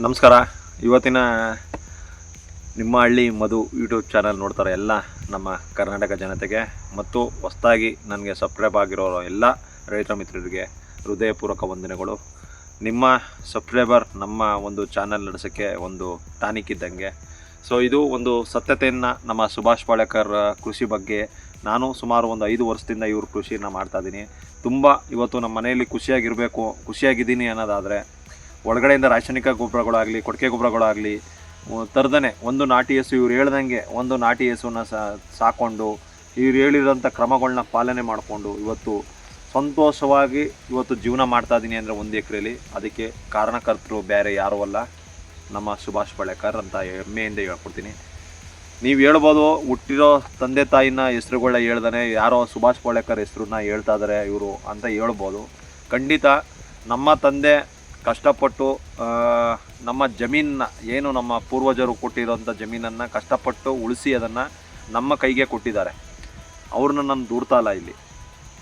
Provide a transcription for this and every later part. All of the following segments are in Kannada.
ನಮಸ್ಕಾರ. ಇವತ್ತಿನ ನಿಮ್ಮ ಹಳ್ಳಿ ಮಧು ಯೂಟ್ಯೂಬ್ ಚಾನಲ್ ನೋಡ್ತಾರೆ ಎಲ್ಲ ನಮ್ಮ ಕರ್ನಾಟಕ ಜನತೆಗೆ ಮತ್ತು ಹೊಸದಾಗಿ ನನಗೆ ಸಬ್ಸ್ಕ್ರೈಬ್ ಆಗಿರೋ ಎಲ್ಲ ರೈತ ಮಿತ್ರರಿಗೆ ಹೃದಯಪೂರ್ವಕ ವಂದನೆಗಳು. ನಿಮ್ಮ ಸಬ್ಸ್ಕ್ರೈಬರ್ ನಮ್ಮ ಒಂದು ಚಾನಲ್ ನಡೆಸೋಕ್ಕೆ ಒಂದು ಟಾನಿಕ್ ಇದ್ದಂಗೆ. ಸೊ ಇದು ಒಂದು ಸತ್ಯತೆಯನ್ನು ನಮ್ಮ ಸುಭಾಷ್ ಪಾಳೇಕರ್ ಕೃಷಿ ಬಗ್ಗೆ ನಾನು ಸುಮಾರು ಒಂದು 5 ವರ್ಷದಿಂದ ಇವ್ರ ಕೃಷಿಯನ್ನು ಮಾಡ್ತಾಯಿದ್ದೀನಿ. ತುಂಬ ಇವತ್ತು ನಮ್ಮ ಮನೆಯಲ್ಲಿ ಖುಷಿಯಾಗಿದ್ದೀನಿ ಅನ್ನೋದಾದರೆ ಒಳಗಡೆಯಿಂದ ರಾಸಾಯನಿಕ ಗೊಬ್ಬರಗಳಾಗಲಿ ಕೊಟ್ಟಿಗೆ ಗೊಬ್ಬರಗಳಾಗಲಿ ತರದೇ ಒಂದು ನಾಟಿ ಹಸು ಇವ್ರು ಹೇಳ್ದಂಗೆ ಒಂದು ನಾಟಿ ಹಸುವನ್ನು ಸಾಕೊಂಡು ಇವ್ರು ಹೇಳಿರೋಂಥ ಕ್ರಮಗಳನ್ನ ಪಾಲನೆ ಮಾಡಿಕೊಂಡು ಇವತ್ತು ಸಂತೋಷವಾಗಿ ಇವತ್ತು ಜೀವನ ಮಾಡ್ತಾಯಿದ್ದೀನಿ ಅಂದರೆ 1 ಎಕರೆಯಲ್ಲಿ. ಅದಕ್ಕೆ ಕಾರಣಕರ್ತರು ಬೇರೆ ಯಾರೂ ಅಲ್ಲ, ನಮ್ಮ ಸುಭಾಷ್ ಪಾಳೇಕರ್ ಅಂತ ಹೆಮ್ಮೆಯಿಂದ ಹೇಳ್ಕೊಡ್ತೀನಿ. ನೀವು ಹೇಳ್ಬೋದು ಹುಟ್ಟಿರೋ ತಂದೆ ತಾಯಿನ ಹೆಸ್ರುಗಳನ್ನ ಹೇಳ್ದಾನೆ ಯಾರೋ ಸುಭಾಷ್ ಪಾಳೇಕರ್ ಹೆಸ್ರನ್ನ ಹೇಳ್ತಾ ಇದ್ದಾರೆ ಇವರು ಅಂತ ಹೇಳ್ಬೋದು. ಖಂಡಿತ ನಮ್ಮ ತಂದೆ ಕಷ್ಟಪಟ್ಟು ನಮ್ಮ ಜಮೀನನ್ನ ಏನು ನಮ್ಮ ಪೂರ್ವಜರು ಕೊಟ್ಟಿರೋಂಥ ಜಮೀನನ್ನು ಕಷ್ಟಪಟ್ಟು ಉಳಿಸಿ ಅದನ್ನು ನಮ್ಮ ಕೈಗೆ ಕೊಟ್ಟಿದ್ದಾರೆ. ಅವ್ರನ್ನ ನಾನು ದೂರ್ತಾ ಇಲ್ಲ ಇಲ್ಲಿ.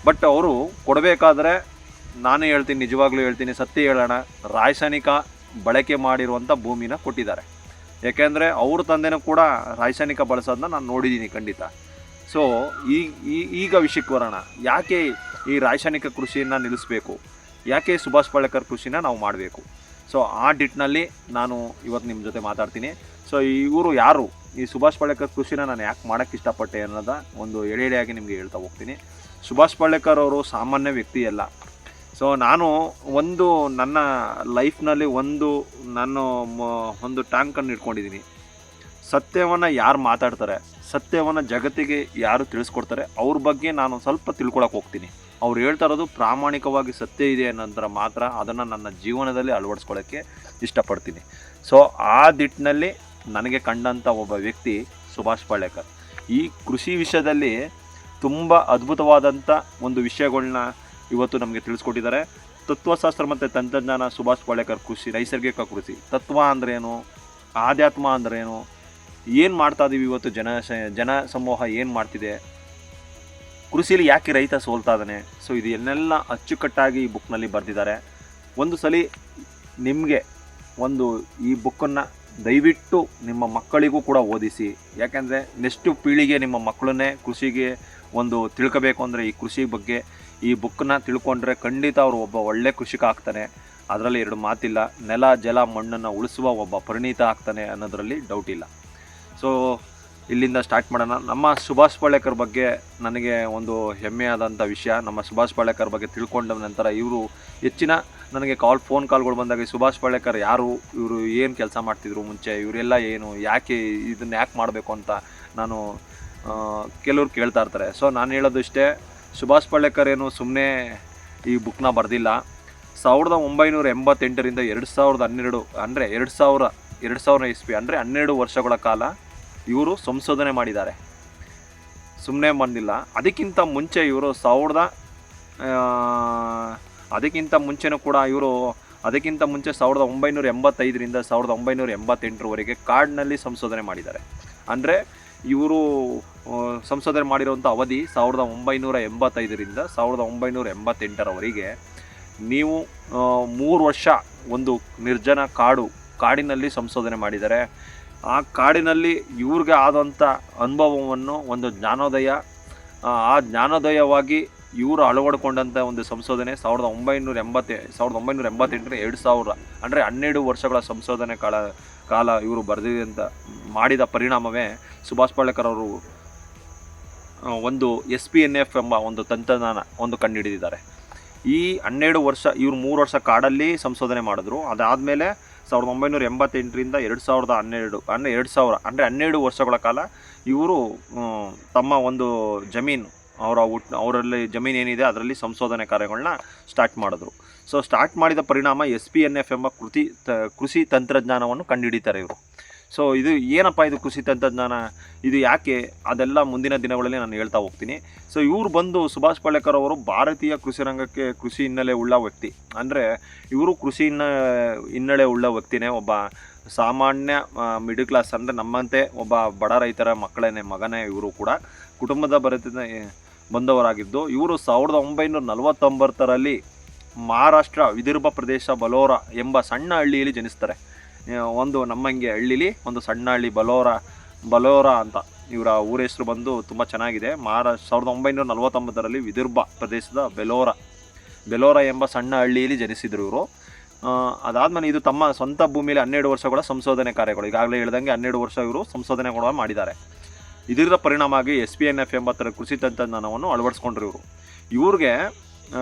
ಬಟ್ ಅವರು ಕೊಡಬೇಕಾದ್ರೆ ನಾನೇ ಹೇಳ್ತೀನಿ, ನಿಜವಾಗ್ಲೂ ಹೇಳ್ತೀನಿ, ಸತ್ಯ ಹೇಳೋಣ, ರಾಸಾಯನಿಕ ಬಳಕೆ ಮಾಡಿರುವಂಥ ಭೂಮಿನ ಕೊಟ್ಟಿದ್ದಾರೆ. ಯಾಕೆಂದರೆ ಅವ್ರ ತಂದೆನೂ ಕೂಡ ರಾಸಾಯನಿಕ ಬಳಸೋದನ್ನ ನಾನು ನೋಡಿದ್ದೀನಿ ಖಂಡಿತ. ಸೊ ಈಗ ವಿಷಯಕ್ಕೆ ಬರೋಣ. ಯಾಕೆ ಈ ರಾಸಾಯನಿಕ ಕೃಷಿಯನ್ನು ನಿಲ್ಲಿಸಬೇಕು, ಯಾಕೆ ಸುಭಾಷ್ ಪಾಳೇಕರ್ ಕೃಷಿನ ನಾವು ಮಾಡಬೇಕು? ಸೊ ಆ ನಿಟ್ಟಿನಲ್ಲಿ ನಾನು ಇವತ್ತು ನಿಮ್ಮ ಜೊತೆ ಮಾತಾಡ್ತೀನಿ. ಸೊ ಇವರು ಯಾರು, ಈ ಸುಭಾಷ್ ಪಾಳೇಕರ್ ಕೃಷಿನ ನಾನು ಯಾಕೆ ಮಾಡೋಕ್ಕೆ ಇಷ್ಟಪಟ್ಟೆ ಅನ್ನೋದ ಒಂದು ಎಳೆಯಾಗಿ ನಿಮಗೆ ಹೇಳ್ತಾ ಹೋಗ್ತೀನಿ. ಸುಭಾಷ್ ಪಾಳೇಕರ್ ಅವರು ಸಾಮಾನ್ಯ ವ್ಯಕ್ತಿ ಅಲ್ಲ. ಸೊ ನಾನು ನನ್ನ ಲೈಫ್ನಲ್ಲಿ ಒಂದು ಟ್ಯಾಂಕನ್ನು ಇಟ್ಕೊಂಡಿದ್ದೀನಿ. ಸತ್ಯವನ್ನು ಯಾರು ಮಾತಾಡ್ತಾರೆ, ಸತ್ಯವನ್ನು ಜಗತ್ತಿಗೆ ಯಾರು ತಿಳಿಸ್ಕೊಡ್ತಾರೆ, ಅವ್ರ ಬಗ್ಗೆ ನಾನು ಸ್ವಲ್ಪ ತಿಳ್ಕೊಳಕ್ಕೆ ಹೋಗ್ತೀನಿ. ಅವ್ರು ಹೇಳ್ತಾ ಇರೋದು ಪ್ರಾಮಾಣಿಕವಾಗಿ ಸತ್ಯ ಇದೆ ಅನ್ನೋದ್ರ ಮಾತ್ರ ಅದನ್ನು ನನ್ನ ಜೀವನದಲ್ಲಿ ಅಳವಡಿಸ್ಕೊಳ್ಳೋಕ್ಕೆ ಇಷ್ಟಪಡ್ತೀನಿ. ಸೊ ಆ ದಿಟ್ಟಿನಲ್ಲಿ ನನಗೆ ಕಂಡಂಥ ಒಬ್ಬ ವ್ಯಕ್ತಿ ಸುಭಾಷ್ ಪಾಳೇಕರ್. ಈ ಕೃಷಿ ವಿಷಯದಲ್ಲಿ ತುಂಬ ಅದ್ಭುತವಾದಂಥ ಒಂದು ವಿಷಯಗಳನ್ನ ಇವತ್ತು ನಮಗೆ ತಿಳಿಸ್ಕೊಟ್ಟಿದ್ದಾರೆ. ತತ್ವಶಾಸ್ತ್ರ ಮತ್ತು ತಂತ್ರಜ್ಞಾನ ಸುಭಾಷ್ ಪಾಳೇಕರ್ ಕೃಷಿ, ನೈಸರ್ಗಿಕ ಕೃಷಿ. ತತ್ವ ಅಂದ್ರೇನು, ಆಧ್ಯಾತ್ಮ ಅಂದ್ರೇನು, ಏನು ಮಾಡ್ತಾಯಿದ್ದೀವಿ ಇವತ್ತು, ಜನ ಸಮೂಹ ಏನು ಮಾಡ್ತಿದೆ, ಕೃಷಿಲಿ ಯಾಕೆ ರೈತ ಸೋಲ್ತಾ ಇದ್ದಾನೆ. ಸೊ ಇದು ಎಲ್ಲೆಲ್ಲ ಅಚ್ಚುಕಟ್ಟಾಗಿ ಈ ಬುಕ್ನಲ್ಲಿ ಬರೆದಿದ್ದಾರೆ. ಒಂದು ಸಲ ನಿಮಗೆ ಈ ಬುಕ್ಕನ್ನು ದಯವಿಟ್ಟು ನಿಮ್ಮ ಮಕ್ಕಳಿಗೂ ಕೂಡ ಓದಿಸಿ. ಯಾಕೆಂದರೆ ನೆಕ್ಸ್ಟ್ ಪೀಳಿಗೆ ನಿಮ್ಮ ಮಕ್ಕಳನ್ನೇ ಕೃಷಿಗೆ ತಿಳ್ಕೋಬೇಕು ಅಂದರೆ ಈ ಕೃಷಿ ಬಗ್ಗೆ ಈ ಬುಕ್ಕನ್ನ ತಿಳ್ಕೊಂಡ್ರೆ ಖಂಡಿತ ಅವರು ಒಬ್ಬ ಒಳ್ಳೆ ಕೃಷಿಕ ಆಗ್ತಾನೆ. ಅದರಲ್ಲಿ 2 ಮಾತಿಲ್ಲ. ನೆಲ ಜಲ ಮಣ್ಣನ್ನು ಉಳಿಸುವ ಒಬ್ಬ ಪರಿಣಿತ ಆಗ್ತಾನೆ ಅನ್ನೋದರಲ್ಲಿ ಡೌಟ್ ಇಲ್ಲ. ಸೊ ಇಲ್ಲಿಂದ ಸ್ಟಾರ್ಟ್ ಮಾಡೋಣ. ನಮ್ಮ ಸುಭಾಷ್ ಪಾಳೇಕರ್ ಬಗ್ಗೆ ನನಗೆ ಒಂದು ಹೆಮ್ಮೆಯಾದಂಥ ವಿಷಯ. ನಮ್ಮ ಸುಭಾಷ್ ಪಾಳೇಕರ್ ಬಗ್ಗೆ ತಿಳ್ಕೊಂಡ ನಂತರ ಇವರು ಹೆಚ್ಚಿನ ನನಗೆ ಫೋನ್ ಕಾಲ್ಗಳು ಬಂದಾಗ ಸುಭಾಷ್ ಪಾಳೇಕರ್ ಯಾರು, ಇವರು ಏನು ಕೆಲಸ ಮಾಡ್ತಿದ್ರು ಮುಂಚೆ, ಇವರೆಲ್ಲ ಏನು, ಇದನ್ನು ಯಾಕೆ ಮಾಡಬೇಕು ಅಂತ ನಾನು ಕೆಲವ್ರು ಕೇಳ್ತಾ ಇರ್ತಾರೆ. ಸೊ ನಾನು ಹೇಳೋದು ಇಷ್ಟೇ, ಸುಭಾಷ್ ಪಾಳೇಕರ್ ಏನು ಸುಮ್ಮನೆ ಈ ಬುಕ್ನ ಬರೆದಿಲ್ಲ. 1988ರಿಂದ 2012 ಅಂದರೆ 2000 ಇಸ್ವಿ ಅಂದರೆ 12 ವರ್ಷಗಳ ಕಾಲ ಇವರು ಸಂಶೋಧನೆ ಮಾಡಿದ್ದಾರೆ. ಸುಮ್ಮನೆ ಬಂದಿಲ್ಲ. ಅದಕ್ಕಿಂತ ಮುಂಚೆ ಇವರು ಅದಕ್ಕಿಂತ ಮುಂಚೆನೂ ಕೂಡ ಅದಕ್ಕಿಂತ ಮುಂಚೆ 1985ರಿಂದ 1988ರವರೆಗೆ ಕಾಡಿನಲ್ಲಿ ಸಂಶೋಧನೆ ಮಾಡಿದ್ದಾರೆ. ಅಂದರೆ ಇವರು ಸಂಶೋಧನೆ ಮಾಡಿರುವಂಥ ಅವಧಿ 1985ರಿಂದ 1988ರವರೆಗೆ. ನೀವು 3 ವರ್ಷ ಒಂದು ನಿರ್ಜನ ಕಾಡಿನಲ್ಲಿ ಸಂಶೋಧನೆ ಮಾಡಿದ್ದಾರೆ. ಆ ಕಾಡಿನಲ್ಲಿ ಇವ್ರಿಗೆ ಆದಂಥ ಅನುಭವವನ್ನು ಒಂದು ಆ ಜ್ಞಾನೋದಯವಾಗಿ ಇವರು ಅಳವಡಿಕೊಂಡಂಥ ಒಂದು ಸಂಶೋಧನೆ 1988ರಿಂದ 2000 ಅಂದರೆ 12 ವರ್ಷಗಳ ಸಂಶೋಧನೆ ಕಾಲ ಇವರು ಮಾಡಿದ ಪರಿಣಾಮವೇ ಸುಭಾಷ್ ಪಾಳೇಕರ್ ಅವರು ಒಂದು SPNF ಎಂಬ ಒಂದು ತಂತ್ರಜ್ಞಾನ ಕಂಡುಹಿಡಿದಿದ್ದಾರೆ. ಈ 12 ವರ್ಷ ಇವರು 3 ವರ್ಷ ಕಾಡಲ್ಲಿ ಸಂಶೋಧನೆ ಮಾಡಿದ್ರು. ಅದಾದಮೇಲೆ 1988ರಿಂದ 2012 ಅಂದರೆ 2000 ಅಂದರೆ 12 ವರ್ಷಗಳ ಕಾಲ ಇವರು ತಮ್ಮ ಒಂದು ಜಮೀನು ಅವರಲ್ಲಿ ಜಮೀನು ಏನಿದೆ ಅದರಲ್ಲಿ ಸಂಶೋಧನೆ ಕಾರ್ಯಗಳನ್ನ ಸ್ಟಾರ್ಟ್ ಮಾಡಿದ್ರು. ಸೊ ಸ್ಟಾರ್ಟ್ ಮಾಡಿದ ಪರಿಣಾಮ SPNF ಎಂಬ ಕೃಷಿ ತಂತ್ರಜ್ಞಾನವನ್ನು ಕಂಡುಹಿಡಿತಾರೆ ಇವರು. ಸೊ ಇದು ಏನಪ್ಪ, ಇದು ಕೃಷಿ ತಂತ್ರಜ್ಞಾನ, ಇದು ಯಾಕೆ, ಅದೆಲ್ಲ ಮುಂದಿನ ದಿನಗಳಲ್ಲಿ ನಾನು ಹೇಳ್ತಾ ಹೋಗ್ತೀನಿ. ಸೊ ಇವರು ಸುಭಾಷ್ ಪಾಳೇಕರ್ ಅವರು ಭಾರತೀಯ ಕೃಷಿ ರಂಗಕ್ಕೆ ಕೃಷಿ ಹಿನ್ನೆಲೆ ಉಳ್ಳ ವ್ಯಕ್ತಿ. ಅಂದರೆ ಇವರು ಕೃಷಿ ಹಿನ್ನೆಲೆ ಉಳ್ಳ ವ್ಯಕ್ತಿನೇ. ಒಬ್ಬ ಸಾಮಾನ್ಯ ಮಿಡಲ್ ಕ್ಲಾಸ್ ಅಂದರೆ ನಮ್ಮಂತೆ ಒಬ್ಬ ಬಡ ರೈತರ ಮಗನೇ ಇವರು ಕೂಡ ಕುಟುಂಬದ ಬಂದವರಾಗಿದ್ದು ಇವರು 1949ರಲ್ಲಿ ಮಹಾರಾಷ್ಟ್ರ ವಿದರ್ಭ ಪ್ರದೇಶ ಬಲೋರಾ ಎಂಬ ಸಣ್ಣ ಹಳ್ಳಿಯಲ್ಲಿ ಜನಿಸ್ತಾರೆ. ಒಂದು ನಮ್ಮಂಗೆ ಹಳ್ಳಿಲಿ ಒಂದು ಸಣ್ಣ ಹಳ್ಳಿ ಬಲೋರ ಅಂತ ಇವರ ಊರ ಹೆಸರು ಬಂದು ತುಂಬ ಚೆನ್ನಾಗಿದೆ. 1949ರಲ್ಲಿ ವಿದರ್ಭ ಪ್ರದೇಶದ ಬೆಲೋರ ಎಂಬ ಸಣ್ಣ ಹಳ್ಳಿಯಲ್ಲಿ ಜನಿಸಿದರು ಇವರು. ಅದಾದಮೇಲೆ ಇದು ತಮ್ಮ ಸ್ವಂತ ಭೂಮಿಯಲ್ಲಿ 12 ವರ್ಷಗಳ ಸಂಶೋಧನೆ ಕಾರ್ಯಗಳು, ಈಗಾಗಲೇ ಹೇಳಿದಂಗೆ 12 ವರ್ಷ ಇವರು ಸಂಶೋಧನೆಗಳು ಮಾಡಿದ್ದಾರೆ. ಇದರ ಪರಿಣಾಮವಾಗಿ SPNF ಎಂಬ ಕೃಷಿ ತಂತ್ರಜ್ಞಾನವನ್ನು ಅಳವಡಿಸ್ಕೊಂಡ್ರು ಇವ್ರಿಗೆ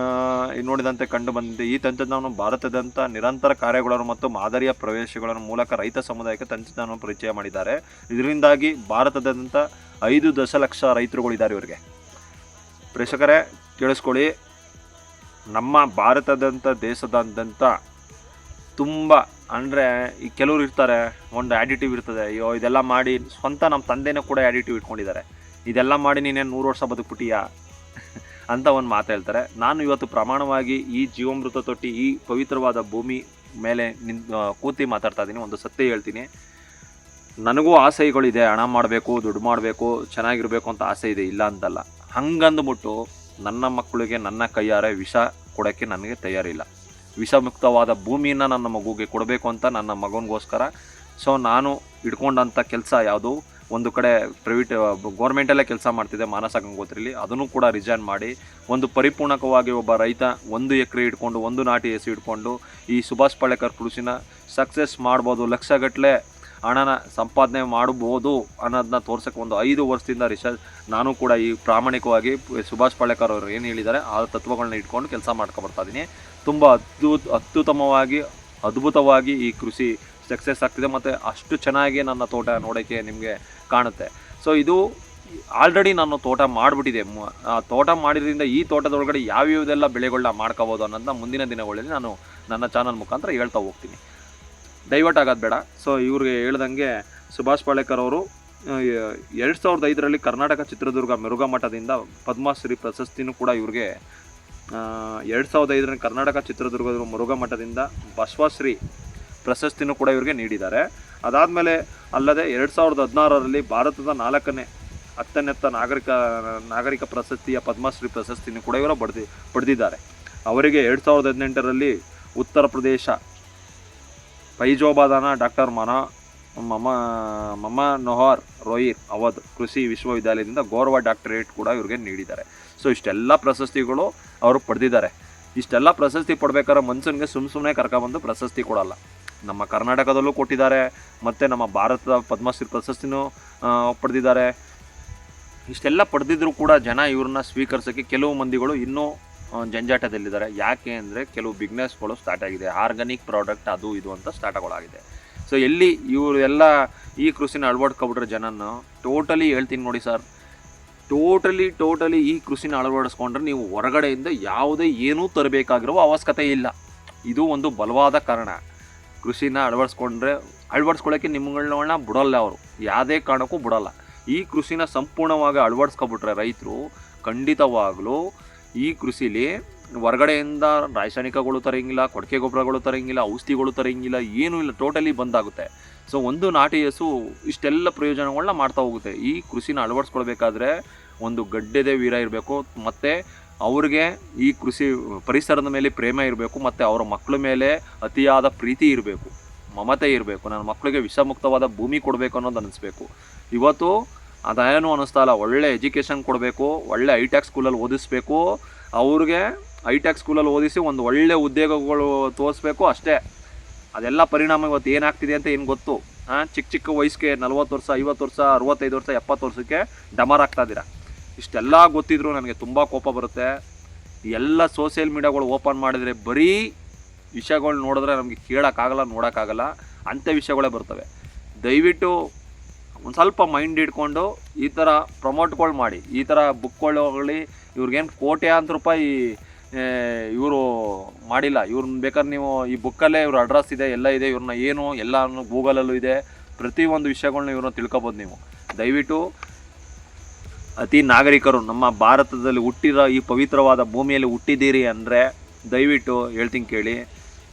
ನೋಡಿದಂತೆ ಕಂಡು ಬಂದಿದೆ. ಈ ತಂತ್ರಜ್ಞಾನವನ್ನು ಭಾರತದಂಥ ನಿರಂತರ ಕಾರ್ಯಗಳನ್ನು ಮತ್ತು ಮಾದರಿಯ ಪ್ರವೇಶಗಳ ಮೂಲಕ ರೈತ ಸಮುದಾಯಕ್ಕೆ ತಂತ್ರಜ್ಞಾನವನ್ನು ಪರಿಚಯ ಮಾಡಿದ್ದಾರೆ. ಇದರಿಂದಾಗಿ ಭಾರತದಾದ್ಯಂತ 5 ದಶಲಕ್ಷ ರೈತರುಗಳಿದ್ದಾರೆ ಇವರಿಗೆ. ಪ್ರೇಕ್ಷಕರೇ ಕೇಳಿಸ್ಕೊಳ್ಳಿ, ನಮ್ಮ ಭಾರತದಂಥ ದೇಶದಾದ್ಯಂತ ತುಂಬ ಅಂದರೆ ಈ ಕೆಲವರು ಇರ್ತಾರೆ, ಒಂದು ಆ್ಯಡಿಟಿವ್ ಇರ್ತದೆ, ಅಯ್ಯೋ ಇದೆಲ್ಲ ಮಾಡಿ, ಸ್ವಂತ ನಮ್ಮ ತಂದೆನೂ ಕೂಡ ಆ್ಯಡಿಟಿವ್ ಇಟ್ಕೊಂಡಿದ್ದಾರೆ, ಇದೆಲ್ಲ ಮಾಡಿ ನೀನೇನು 100 ವರ್ಷ ಬದುಕ್ಬಿಟ್ಟಿಯಾ ಅಂತ ಒಂದು ಮಾತು ಹೇಳ್ತಾರೆ. ನಾನು ಇವತ್ತು ಪ್ರಮಾಣವಾಗಿ ಈ ಜೀವಾಮೃತ ತೊಟ್ಟಿ, ಈ ಪವಿತ್ರವಾದ ಭೂಮಿ ಮೇಲೆ ಕೂತಿ ಮಾತಾಡ್ತಾ ಇದ್ದೀನಿ. ಒಂದು ಸತ್ಯ ಹೇಳ್ತೀನಿ, ನನಗೂ ಆಸೆಗಳಿದೆ, ಹಣ ಮಾಡಬೇಕು, ದುಡ್ಡು ಮಾಡಬೇಕು, ಚೆನ್ನಾಗಿರಬೇಕು ಅಂತ ಆಸೆ ಇದೆ, ಇಲ್ಲ ಅಂತಲ್ಲ. ಹಂಗಂದ್ಬಿಟ್ಟು ನನ್ನ ಮಕ್ಕಳಿಗೆ ನನ್ನ ಕೈಯಾರೆ ವಿಷ ಕೊಡೋಕ್ಕೆ ನನಗೆ ತಯಾರಿಲ್ಲ. ವಿಷಮುಕ್ತವಾದ ಭೂಮಿಯನ್ನು ನನ್ನ ಮಗುಗೆ ಕೊಡಬೇಕು ಅಂತ ನನ್ನ ಮಗನಿಗೋಸ್ಕರ ಸೊ ನಾನು ಇಟ್ಕೊಂಡಂಥ ಕೆಲಸ ಯಾವುದು, ಒಂದು ಕಡೆ ಪ್ರೈವೇಟ್ ಗೌರ್ಮೆಂಟಲ್ಲೇ ಕೆಲಸ ಮಾಡ್ತಿದ್ದೆ ಮಾನಸ ಗಂಗೋತ್ರಿಲಿ, ಅದನ್ನು ಕೂಡ ರಿಸೈನ್ ಮಾಡಿ ಒಂದು ಪರಿಪೂರ್ಣಕವಾಗಿ ಒಬ್ಬ ರೈತ 1 ಎಕರೆ ಇಟ್ಕೊಂಡು 1 ನಾಟಿ ಹಸು ಇಟ್ಕೊಂಡು ಈ ಸುಭಾಷ್ ಪಾಳೇಕರ್ ಕೃಷಿನ ಸಕ್ಸಸ್ ಮಾಡ್ಬೋದು, ಲಕ್ಷಗಟ್ಟಲೆ ಹಣನ ಸಂಪಾದನೆ ಮಾಡ್ಬೋದು ಅನ್ನೋದನ್ನ ತೋರ್ಸೋಕ್ಕೆ ಒಂದು 5 ವರ್ಷದಿಂದ ನಾನು ಕೂಡ ಈ ಪ್ರಾಮಾಣಿಕವಾಗಿ ಸುಭಾಷ್ ಪಾಳೇಕರ್ ಅವರು ಏನು ಹೇಳಿದ್ದಾರೆ ಆ ತತ್ವಗಳನ್ನ ಇಟ್ಕೊಂಡು ಕೆಲಸ ಮಾಡ್ಕೊಬರ್ತಾ ಇದ್ದೀನಿ. ತುಂಬ ಅದ್ಭುತವಾಗಿ ಈ ಕೃಷಿ ಸಕ್ಸಸ್ ಆಗ್ತಿದೆ ಮತ್ತು ಅಷ್ಟು ಚೆನ್ನಾಗಿ ನನ್ನ ತೋಟ ನೋಡೋಕ್ಕೆ ನಿಮಗೆ ಕಾಣುತ್ತೆ. ಸೊ ಇದು ಆಲ್ರೆಡಿ ನಾನು ತೋಟ ಮಾಡಿಬಿಟ್ಟಿದೆ. ಆ ತೋಟ ಮಾಡಿದ್ರಿಂದ ಈ ತೋಟದೊಳಗಡೆ ಯಾವ್ಯಾವುದೆಲ್ಲ ಬೆಳೆಗಳನ್ನ ಮಾಡ್ಕೋಬೋದು ಅನ್ನೋದನ್ನ ಮುಂದಿನ ದಿನಗಳಲ್ಲಿ ನಾನು ನನ್ನ ಚಾನಲ್ ಮುಖಾಂತರ ಹೇಳ್ತಾ ಹೋಗ್ತೀನಿ. ಡೈವರ್ಟ್ ಆಗೋದು ಬೇಡ. ಸೊ ಇವ್ರಿಗೆ ಹೇಳ್ದಂಗೆ ಸುಭಾಷ್ ಪಾಳೇಕರ್ ಅವರು 2005ರಲ್ಲಿ ಕರ್ನಾಟಕ ಚಿತ್ರದುರ್ಗ ಮೆರುಘಾ ಮಠದಿಂದ ಪದ್ಮಶ್ರೀ ಪ್ರಶಸ್ತಿನೂ ಕೂಡ ಇವ್ರಿಗೆ 2005ರಲ್ಲಿ ಕರ್ನಾಟಕ ಚಿತ್ರದುರ್ಗದ ಮುರುಘಾ ಮಠದಿಂದ ಬಸವಶ್ರೀ ಪ್ರಶಸ್ತಿನೂ ಕೂಡ ಇವ್ರಿಗೆ ನೀಡಿದ್ದಾರೆ. ಅದಾದಮೇಲೆ ಅಲ್ಲದೆ 2016ರಲ್ಲಿ ಭಾರತದ 4ನೇ ಅತ್ಯುನ್ನತ ನಾಗರಿಕ ಪ್ರಶಸ್ತಿಯ ಪದ್ಮಶ್ರೀ ಪ್ರಶಸ್ತಿನೂ ಕೂಡ ಇವರು ಪಡೆದಿದ್ದಾರೆ. ಅವರಿಗೆ 2018ರಲ್ಲಿ ಉತ್ತರ ಪ್ರದೇಶ ಫೈಜಾಬಾದ್ನ ಡಾಕ್ಟರ್ ಮನೋಹರ್ ರೋಹಿರ್ ಅವಧ್ ಕೃಷಿ ವಿಶ್ವವಿದ್ಯಾಲಯದಿಂದ ಗೌರವ ಡಾಕ್ಟರೇಟ್ ಕೂಡ ಇವ್ರಿಗೆ ನೀಡಿದ್ದಾರೆ. ಸೊ ಇಷ್ಟೆಲ್ಲ ಪ್ರಶಸ್ತಿಗಳು ಅವರು ಪಡೆದಿದ್ದಾರೆ. ಇಷ್ಟೆಲ್ಲ ಪ್ರಶಸ್ತಿ ಪಡ್ಬೇಕಾದ್ರೆ ಮನುಷ್ಯನಿಗೆ ಸುಮ್ಮನೆ ಕರ್ಕೊಬಂದು ಪ್ರಶಸ್ತಿ ಕೊಡಲ್ಲ. ನಮ್ಮ ಕರ್ನಾಟಕದಲ್ಲೂ ಕೊಟ್ಟಿದ್ದಾರೆ ಮತ್ತು ನಮ್ಮ ಭಾರತದ ಪದ್ಮಶ್ರೀ ಪ್ರಶಸ್ತಿನೂ ಪಡೆದಿದ್ದಾರೆ. ಇಷ್ಟೆಲ್ಲ ಪಡೆದಿದ್ರು ಕೂಡ ಜನ ಇವ್ರನ್ನ ಸ್ವೀಕರಿಸೋಕ್ಕೆ ಕೆಲವು ಮಂದಿಗಳು ಇನ್ನೂ ಜಂಜಾಟದಲ್ಲಿದ್ದಾರೆ. ಯಾಕೆ ಅಂದರೆ ಕೆಲವು ಬಿಸ್ನೆಸ್ಗಳು ಸ್ಟಾರ್ಟ್ ಆಗಿದೆ, ಆರ್ಗಾನಿಕ್ ಪ್ರಾಡಕ್ಟ್ ಅದು ಇದು ಅಂತ ಸ್ಟಾರ್ಟ್ಗಳಾಗಿದೆ. ಸೊ ಎಲ್ಲಿ ಇವರು ಎಲ್ಲ ಈ ಕೃಷಿನ ಅಳವಡಿಸ್ಕೊಬಿಟ್ರೆ ಜನನ ಟೋಟಲಿ ಹೇಳ್ತೀನಿ ನೋಡಿ ಸರ್, ಟೋಟಲಿ ಈ ಕೃಷಿನ ಅಳವಡಿಸ್ಕೊಂಡ್ರೆ ನೀವು ಹೊರಗಡೆಯಿಂದ ಯಾವುದೇ ಏನೂ ತರಬೇಕಾಗಿರೋ ಅವಶ್ಯಕತೆ ಇಲ್ಲ. ಇದು ಒಂದು ಬಲವಾದ ಕಾರಣ. ಕೃಷಿನ ಅಳವಡಿಸ್ಕೊಳ್ಳೋಕ್ಕೆ ನಿಮ್ಮಗಳನ್ನ ಬಿಡೋಲ್ಲ, ಅವರು ಯಾವುದೇ ಕಾರಣಕ್ಕೂ ಬಿಡೋಲ್ಲ. ಈ ಕೃಷಿನ ಸಂಪೂರ್ಣವಾಗಿ ಅಳವಡಿಸ್ಕೊಬಿಟ್ರೆ ರೈತರು ಖಂಡಿತವಾಗಲೂ ಈ ಕೃಷಿಲಿ ಹೊರಗಡೆಯಿಂದ ರಾಸಾಯನಿಕಗಳು ತರಂಗಿಲ್ಲ, ಕೊಟ್ಟಿಗೆ ಗೊಬ್ಬರಗಳು ತರಂಗಿಲ್ಲ, ಔಷಧಿಗಳು ತರಂಗಿಲ್ಲ, ಏನೂ ಇಲ್ಲ, ಟೋಟಲಿ ಬಂದಾಗುತ್ತೆ. ಸೊ ಒಂದು ನಾಟಿ ಹಸು ಇಷ್ಟೆಲ್ಲ ಪ್ರಯೋಜನಗಳನ್ನ ಮಾಡ್ತಾ ಹೋಗುತ್ತೆ. ಈ ಕೃಷಿನ ಅಳವಡಿಸ್ಕೊಳ್ಬೇಕಾದ್ರೆ ಒಂದು ಗಡ್ಡೆದೆ ವೀರ ಇರಬೇಕು, ಮತ್ತು ಅವ್ರಿಗೆ ಈ ಕೃಷಿ ಪರಿಸರದ ಮೇಲೆ ಪ್ರೇಮ ಇರಬೇಕು, ಮತ್ತು ಅವರ ಮಕ್ಕಳ ಮೇಲೆ ಅತಿಯಾದ ಪ್ರೀತಿ ಇರಬೇಕು, ಮಮತೆ ಇರಬೇಕು. ನನ್ನ ಮಕ್ಕಳಿಗೆ ವಿಷಮುಕ್ತವಾದ ಭೂಮಿ ಕೊಡಬೇಕು ಅನ್ನೋದು ಅನ್ನಿಸ್ಬೇಕು. ಇವತ್ತು ಅದೇನು ಅನ್ನಿಸ್ತಾ ಇಲ್ಲ. ಒಳ್ಳೆ ಎಜುಕೇಷನ್ ಕೊಡಬೇಕು, ಒಳ್ಳೆ ಹೈಟೆಕ್ ಸ್ಕೂಲಲ್ಲಿ ಓದಿಸ್ಬೇಕು, ಅವ್ರಿಗೆ ಹೈಟೆಕ್ ಸ್ಕೂಲಲ್ಲಿ ಓದಿಸಿ ಒಂದು ಒಳ್ಳೆ ಉದ್ಯೋಗಗಳು ತೋರಿಸ್ಬೇಕು ಅಷ್ಟೇ. ಅದೆಲ್ಲ ಪರಿಣಾಮ ಇವತ್ತು ಏನಾಗ್ತಿದೆ ಅಂತ ಏನು ಗೊತ್ತು? ಚಿಕ್ಕ ವಯಸ್ಸಿಗೆ 40 ವರ್ಷ, 50 ವರ್ಷ, 65 ವರ್ಷ, 70 ವರ್ಷಕ್ಕೆ ಡಮರ್ ಆಗ್ತಾ ಇದ್ದೀರಾ. ಇಷ್ಟೆಲ್ಲ ಗೊತ್ತಿದ್ರು ನನಗೆ ತುಂಬ ಕೋಪ ಬರುತ್ತೆ. ಎಲ್ಲ ಸೋಷಿಯಲ್ ಮೀಡಿಯಾಗಳು ಓಪನ್ ಮಾಡಿದರೆ ಬರೀ ವಿಷಯಗಳು ನೋಡಿದ್ರೆ ನಮಗೆ ಕೇಳೋಕ್ಕಾಗಲ್ಲ, ನೋಡೋಕ್ಕಾಗಲ್ಲ, ಅಂಥ ವಿಷಯಗಳೇ ಬರ್ತವೆ. ದಯವಿಟ್ಟು ಒಂದು ಸ್ವಲ್ಪ ಮೈಂಡ್ ಇಟ್ಕೊಂಡು ಈ ಥರ ಪ್ರಮೋಟ್ಗಳು ಮಾಡಿ, ಈ ಥರ ಬುಕ್ಗಳು ಇವ್ರಿಗೇನು ಕೋಟ್ಯಾಂತರ ರೂಪಾಯಿ ಇವರು ಮಾಡಿಲ್ಲ. ಇವ್ರನ್ನ ಬೇಕಾದ್ರೆ ನೀವು ಈ ಬುಕ್ಕಲ್ಲೇ ಇವ್ರ ಅಡ್ರೆಸ್ ಇದೆ, ಎಲ್ಲ ಇದೆ, ಇವ್ರನ್ನ ಏನು ಎಲ್ಲನೂ ಗೂಗಲಲ್ಲೂ ಇದೆ, ಪ್ರತಿಯೊಂದು ವಿಷಯಗಳನ್ನ ಇವ್ರನ್ನ ತಿಳ್ಕೊಬೋದು ನೀವು. ದಯವಿಟ್ಟು ಅತಿ ನಾಗರಿಕರು ನಮ್ಮ ಭಾರತದಲ್ಲಿ ಹುಟ್ಟಿರೋ ಈ ಪವಿತ್ರವಾದ ಭೂಮಿಯಲ್ಲಿ ಹುಟ್ಟಿದ್ದೀರಿ ಅಂದರೆ ದಯವಿಟ್ಟು ಹೇಳ್ತೀನಿ ಕೇಳಿ.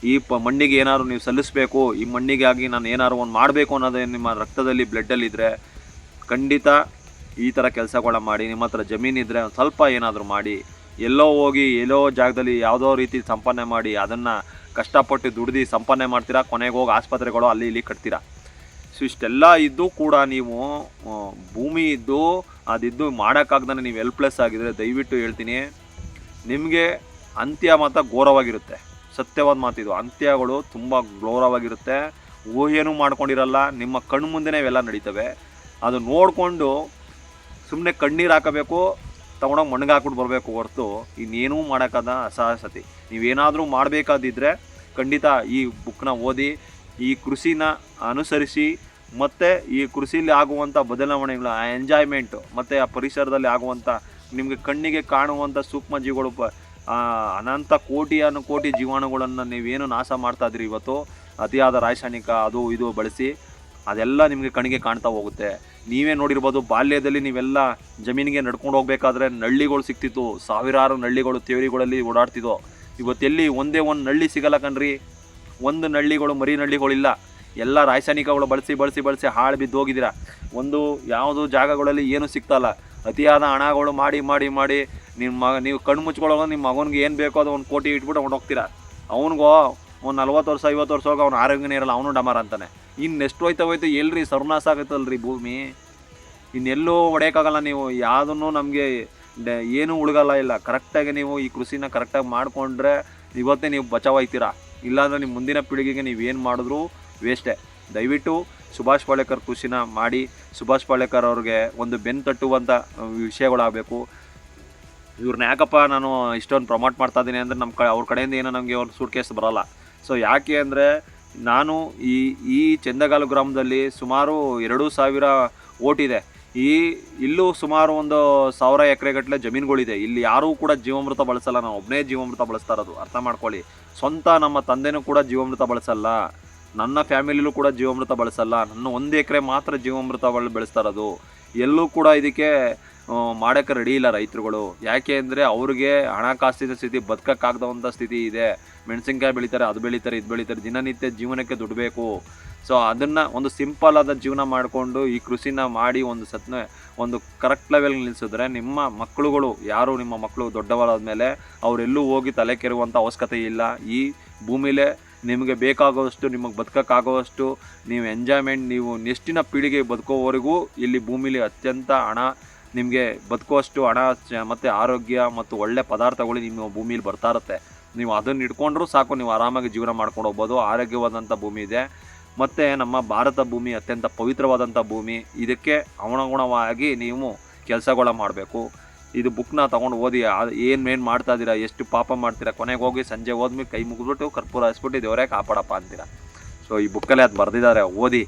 ಈ ಮಣ್ಣಿಗೆ ಏನಾದ್ರು ನೀವು ಸಲ್ಲಿಸಬೇಕು, ಈ ಮಣ್ಣಿಗಾಗಿ ನಾನು ಏನಾದ್ರು ಒಂದು ಮಾಡಬೇಕು ಅನ್ನೋದೇ ನಿಮ್ಮ ರಕ್ತದಲ್ಲಿ ಬ್ಲಡ್ಡಲ್ಲಿದ್ದರೆ ಖಂಡಿತ ಈ ಥರ ಕೆಲಸಗಳನ್ನ ಮಾಡಿ. ನಿಮ್ಮ ಹತ್ರ ಜಮೀನಿದ್ದರೆ ಒಂದು ಸ್ವಲ್ಪ ಏನಾದರೂ ಮಾಡಿ, ಎಲ್ಲೋ ಹೋಗಿ ಎಲ್ಲೋ ಜಾಗದಲ್ಲಿ ಯಾವುದೋ ರೀತಿ ಸಂಪಾದನೆ ಮಾಡಿ ಅದನ್ನು ಕಷ್ಟಪಟ್ಟು ದುಡ್ದು ಸಂಪಾದನೆ ಮಾಡ್ತೀರಾ, ಕೊನೆಗೆ ಹೋಗಿ ಆಸ್ಪತ್ರೆಗಳು ಅಲ್ಲಿ ಇಲ್ಲಿ ಕಟ್ತೀರಾ. ಸೊ ಇಷ್ಟೆಲ್ಲ ಇದ್ದು ಕೂಡ ನೀವು ಭೂಮಿ ಇದ್ದು ಅದಿದ್ದು ಮಾಡೋಕ್ಕಾಗ್ದೇ ನೀವು ಹೆಲ್ಪ್ಲೆಸ್ ಆಗಿದ್ರೆ ದಯವಿಟ್ಟು ಹೇಳ್ತೀನಿ, ನಿಮಗೆ ಅಂತ್ಯ ಮಾತ್ರ ಘೋರವಾಗಿರುತ್ತೆ. ಸತ್ಯವಾದ ಮಾತಿದು, ಅಂತ್ಯಗಳು ತುಂಬ ಘೋರವಾಗಿರುತ್ತೆ. ಊಹೆನೂ ಮಾಡ್ಕೊಂಡಿರಲ್ಲ, ನಿಮ್ಮ ಕಣ್ಣು ಮುಂದೆನೇ ಇವೆಲ್ಲ ನಡೀತವೆ. ಅದು ನೋಡಿಕೊಂಡು ಸುಮ್ಮನೆ ಕಣ್ಣೀರು ಹಾಕಬೇಕು, ತೊಗೊಂಡೋಗಿ ಮಣ್ಣಿಗೆ ಹಾಕ್ಬಿಟ್ಟು ಬರಬೇಕು ಹೊರತು ಇನ್ನೇನೂ ಮಾಡೋಕ್ಕಾದ ಅಸಾಹಸತಿ. ನೀವೇನಾದರೂ ಮಾಡಬೇಕಾದಿದ್ದರೆ ಖಂಡಿತ ಈ ಬುಕ್ನ ಓದಿ, ಈ ಕೃಷಿನ ಅನುಸರಿಸಿ, ಮತ್ತು ಈ ಕೃಷಿಲಿ ಆಗುವಂಥ ಬದಲಾವಣೆಗಳು, ಆ ಎಂಜಾಯ್ಮೆಂಟು ಮತ್ತು ಆ ಪರಿಸರದಲ್ಲಿ ಆಗುವಂಥ ನಿಮಗೆ ಕಣ್ಣಿಗೆ ಕಾಣುವಂಥ ಸೂಕ್ಷ್ಮ ಜೀವಿಗಳು, ಅನಂತ ಕೋಟಿ ಜೀವಾಣುಗಳನ್ನು ನೀವೇನು ನಾಶ ಮಾಡ್ತಾಯಿದ್ರಿ ಇವತ್ತು ಅತಿಯಾದ ರಾಸಾಯನಿಕ ಅದು ಇದು ಬಳಸಿ, ಅದೆಲ್ಲ ನಿಮಗೆ ಕಣ್ಣಿಗೆ ಕಾಣ್ತಾ ಹೋಗುತ್ತೆ. ನೀವೇ ನೋಡಿರ್ಬೋದು, ಬಾಲ್ಯದಲ್ಲಿ ನೀವೆಲ್ಲ ಜಮೀನಿಗೆ ನಡ್ಕೊಂಡು ಹೋಗ್ಬೇಕಾದ್ರೆ ನಳ್ಳಿಗಳು ಸಿಗ್ತಿತ್ತು, ಸಾವಿರಾರು ನಳ್ಳಿಗಳು ತೇವರಿಗಳಲ್ಲಿ ಓಡಾಡ್ತಿದ್ದೋ. ಇವತ್ತೆಲ್ಲಿ ಒಂದೇ ಒಂದು ನಳ್ಳಿ ಸಿಗಲ್ಲ ಕಣ್ರಿ. ಒಂದು ನಳ್ಳಿಗಳು, ಮರಿ ನಳ್ಳಿಗಳಿಲ್ಲ. ಎಲ್ಲ ರಾಸಾಯನಿಕಗಳು ಬಳಸಿ ಹಾಳು ಬಿದ್ದು ಹೋಗಿದ್ದೀರಾ. ಒಂದು ಯಾವುದು ಜಾಗಗಳಲ್ಲಿ ಏನೂ ಸಿಗ್ತಾಯಿಲ್ಲ. ಅತಿಯಾದ ಹಣಗಳು ಮಾಡಿ ನೀವು ಕಣ್ಣು ಮುಚ್ಕೊಳ್ಳೋವಾಗ ನಿಮ್ಮ ಮಗನಿಗೆ ಏನು ಬೇಕೋ ಅದು 1 ಕೋಟಿ ಇಟ್ಬಿಟ್ಟು ಅವ್ನು ಹೋಗ್ತೀರಾ. ಅವನಿಗೋ ಒಂದು 40 ವರ್ಷ 50 ವರ್ಷ ಹೋಗಿ ಅವ್ನು ಆರೋಗ್ಯನೇ ಇರಲ್ಲ, ಅವನು ಡಮಾರ ಅಂತಾನೆ. ಇನ್ನೆಷ್ಟು ಹೋಯ್ತು ಎಲ್ರಿ ಸರ್ವನಾಶ ಆಗುತ್ತಲ್ರಿ ಭೂಮಿ. ಇನ್ನೆಲ್ಲೂ ಹೊಡೆಯೋಕ್ಕಾಗಲ್ಲ. ನೀವು ಯಾವುದನ್ನು ನಮಗೆ ಏನೂ ಉಳ್ಗಲ್ಲ ಇಲ್ಲ. ಕರೆಕ್ಟಾಗಿ ನೀವು ಈ ಕೃಷಿನ ಕರೆಕ್ಟಾಗಿ ಮಾಡಿಕೊಂಡ್ರೆ ಇವತ್ತೇ ನೀವು ಬಚಾವಾಯ್ತೀರಾ. ಇಲ್ಲಾಂದರೆ ನಿಮ್ಮ ಮುಂದಿನ ಪೀಳಿಗೆಗೆ ನೀವೇನು ಮಾಡಿದ್ರೂ ವೇಸ್ಟೇ. ದಯವಿಟ್ಟು ಸುಭಾಷ್ ಪಾಳೇಕರ್ ಕೃಷಿನ ಮಾಡಿ, ಸುಭಾಷ್ ಪಾಳೇಕರ್ ಅವ್ರಿಗೆ ಒಂದು ಬೆನ್ನು ತಟ್ಟುವಂಥ ವಿಷಯಗಳಾಗಬೇಕು. ಇವ್ರನ್ನ ಯಾಕಪ್ಪ ನಾನು ಇಷ್ಟೊಂದು ಪ್ರಮೋಟ್ ಮಾಡ್ತಾ ಇದ್ದೀನಿ ಅಂದರೆ ಅವ್ರ ಕಡೆಯಿಂದ ಏನೋ ನಮಗೆ ಒಂದು ಸೂಟ್ ಕೇಸ್ ಬರೋಲ್ಲ. ಸೊ ಯಾಕೆ ಅಂದರೆ ನಾನು ಈ ಚಂದಗಾಲು ಗ್ರಾಮದಲ್ಲಿ ಸುಮಾರು 2000 ಓಟಿದೆ. ಇಲ್ಲೂ ಸುಮಾರು ಒಂದು 1000 ಎಕರೆಗಟ್ಟಲೆ ಜಮೀನುಗಳಿದೆ. ಇಲ್ಲಿ ಯಾರೂ ಕೂಡ ಜೀವಾಮೃತ ಬಳಸಲ್ಲ. ನಾನು ಒಬ್ಬನೇ ಜೀವಾಮೃತ ಬಳಸ್ತಾ ಇರೋದು, ಅರ್ಥ ಮಾಡ್ಕೊಳ್ಳಿ. ಸ್ವಂತ ನಮ್ಮ ತಂದೆನೂ ಕೂಡ ಜೀವಾಮೃತ ಬಳಸಲ್ಲ, ನನ್ನ ಫ್ಯಾಮಿಲಿಲೂ ಕೂಡ ಜೀವಾಮೃತ ಬಳಸಲ್ಲ. ನನ್ನ 1 ಎಕರೆ ಮಾತ್ರ ಜೀವಾಮೃತ ಬೆಳೆಸ್ತಾ ಇರೋದು. ಎಲ್ಲೂ ಕೂಡ ಇದಕ್ಕೆ ಮಾಡೋಕ್ಕೆ ರೆಡಿ ಇಲ್ಲ ರೈತರುಗಳು. ಯಾಕೆ ಅಂದರೆ ಅವ್ರಿಗೆ ಹಣಕಾಸಿನ ಸ್ಥಿತಿ, ಬದುಕೋಕ್ಕಾಗದಂಥ ಸ್ಥಿತಿ ಇದೆ. ಮೆಣಸಿನ್ಕಾಯಿ ಬೆಳೀತಾರೆ, ಅದು ಬೆಳೀತಾರೆ, ಇದು ಬೆಳೀತಾರೆ, ದಿನನಿತ್ಯ ಜೀವನಕ್ಕೆ ದುಡ್ಡು ಬೇಕು. ಸೊ ಅದನ್ನು ಒಂದು ಸಿಂಪಲ್ ಆದ ಜೀವನ ಮಾಡಿಕೊಂಡು ಈ ಕೃಷಿನ ಮಾಡಿ ಒಂದು ಕರೆಕ್ಟ್ ಲೆವೆಲ್ಗೆ ನಿಲ್ಲಿಸಿದ್ರೆ ನಿಮ್ಮ ಮಕ್ಕಳುಗಳು, ಯಾರು ನಿಮ್ಮ ಮಕ್ಕಳು ದೊಡ್ಡವರಾದ ಮೇಲೆ ಅವರೆಲ್ಲೂ ಹೋಗಿ ತಲೆ ಕೆರುವಂಥ ಅವಶ್ಯಕತೆ ಇಲ್ಲ. ಈ ಭೂಮಿಲೇ ನಿಮಗೆ ಬೇಕಾಗುವಷ್ಟು, ನಿಮಗೆ ಬದುಕೋಕ್ಕಾಗುವಷ್ಟು ನೀವು ಎಂಜಾಯ್ಮೆಂಟ್, ನೀವು ನೆಕ್ಸ್ಟಿನ ಪೀಳಿಗೆ ಬದುಕೋವರೆಗೂ ಇಲ್ಲಿ ಭೂಮಿಲಿ ಅತ್ಯಂತ ಹಣ, ನಿಮಗೆ ಬದುಕುವಷ್ಟು ಹಣ ಮತ್ತು ಆರೋಗ್ಯ ಮತ್ತು ಒಳ್ಳೆ ಪದಾರ್ಥಗಳು ನಿಮ್ಮ ಭೂಮಿಲಿ ಬರ್ತಾ ಇರುತ್ತೆ. ನೀವು ಅದನ್ನು ಇಟ್ಕೊಂಡ್ರೂ ಸಾಕು, ನೀವು ಆರಾಮಾಗಿ ಜೀವನ ಮಾಡ್ಕೊಂಡು ಹೋಗ್ಬೋದು. ಆರೋಗ್ಯವಾದಂಥ ಭೂಮಿ ಇದೆ. ಮತ್ತು ನಮ್ಮ ಭಾರತ ಭೂಮಿ ಅತ್ಯಂತ ಪವಿತ್ರವಾದಂಥ ಭೂಮಿ. ಇದಕ್ಕೆ ಅನುಗುಣವಾಗಿ ನೀವು ಕೆಲಸಗಳ ಮಾಡಬೇಕು. ಇದು ಬುಕ್ನ ತೊಗೊಂಡು ಓದಿ, ಏನು ಮಾಡ್ತಾ ಇದ್ದೀರಾ, ಎಷ್ಟು ಪಾಪ ಮಾಡ್ತೀರಾ, ಕೊನೆಗೆ ಹೋಗಿ ಸಂಜೆ ಹೋದ್ಮೇಲೆ ಕೈ ಮುಗಿದ್ಬಿಟ್ಟು ಕರ್ಪೂರ ಹಚ್ಬಿಟ್ಟು ದೇವರೇ ಕಾಪಾಡಪ್ಪ ಅಂತೀರಾ. ಸೊ ಈ ಬುಕ್ಕಲ್ಲಿ ಅದು ಬರೆದಿದ್ದಾರೆ, ಓದಿ.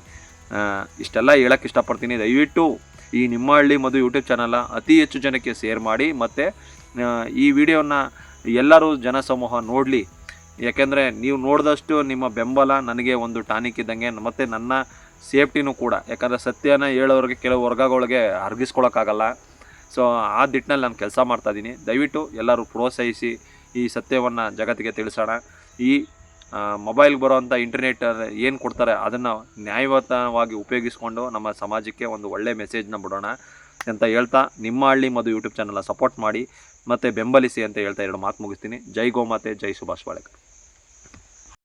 ಇಷ್ಟೆಲ್ಲ ಹೇಳೋಕ್ಕೆ ಇಷ್ಟಪಡ್ತೀನಿ. ದಯವಿಟ್ಟು ಈ ನಿಮ್ಮ ಹಳ್ಳಿ ಮಧು ಯೂಟ್ಯೂಬ್ ಚಾನಲ್ನ ಅತಿ ಹೆಚ್ಚು ಜನಕ್ಕೆ ಶೇರ್ ಮಾಡಿ, ಮತ್ತು ಈ ವಿಡಿಯೋನ ಎಲ್ಲರೂ ಜನಸಮೂಹ ನೋಡಲಿ. ಯಾಕೆಂದರೆ ನೀವು ನೋಡಿದಷ್ಟು ನಿಮ್ಮ ಬೆಂಬಲ ನನಗೆ ಒಂದು ಟಾನಿಕ್ ಇದ್ದಂಗೆ, ಮತ್ತು ನನ್ನ ಸೇಫ್ಟಿನೂ ಕೂಡ. ಯಾಕಂದರೆ ಸತ್ಯನ ಹೇಳೋರಿಗೆ ಕೆಲವು ವರ್ಗಗಳಿಗೆ ಅರ್ಗಿಸ್ಕೊಳಕ್ಕಾಗಲ್ಲ. ಸೊ ಆ ದಿಟ್ಟಿನಲ್ಲಿ ನಾನು ಕೆಲಸ ಮಾಡ್ತಾಯಿದ್ದೀನಿ. ದಯವಿಟ್ಟು ಎಲ್ಲರೂ ಪ್ರೋತ್ಸಾಹಿಸಿ ಈ ಸತ್ಯವನ್ನು ಜಗತ್ತಿಗೆ ತಿಳಿಸೋಣ. ಈ ಮೊಬೈಲ್ಗೆ ಬರೋವಂಥ ಇಂಟರ್ನೆಟ್ ಏನು ಕೊಡ್ತಾರೆ ಅದನ್ನು ನ್ಯಾಯಯುತವಾಗಿ ಉಪಯೋಗಿಸ್ಕೊಂಡು ನಮ್ಮ ಸಮಾಜಕ್ಕೆ ಒಂದು ಒಳ್ಳೆಯ ಮೆಸೇಜ್ನ ಬಿಡೋಣ ಅಂತ ಹೇಳ್ತಾ, ನಿಮ್ಮ ಹಳ್ಳಿ ಮಧು ಯೂಟ್ಯೂಬ್ ಚಾನಲ್ನ ಸಪೋರ್ಟ್ ಮಾಡಿ ಮತ್ತು ಬೆಂಬಲಿಸಿ ಅಂತ ಹೇಳ್ತಾ 2 ಮಾತು ಮುಗಿಸ್ತೀನಿ. ಜೈ ಗೋಮಾತೆ, ಜೈ ಸುಭಾಷ್ ಪಾಳೇಕರ್.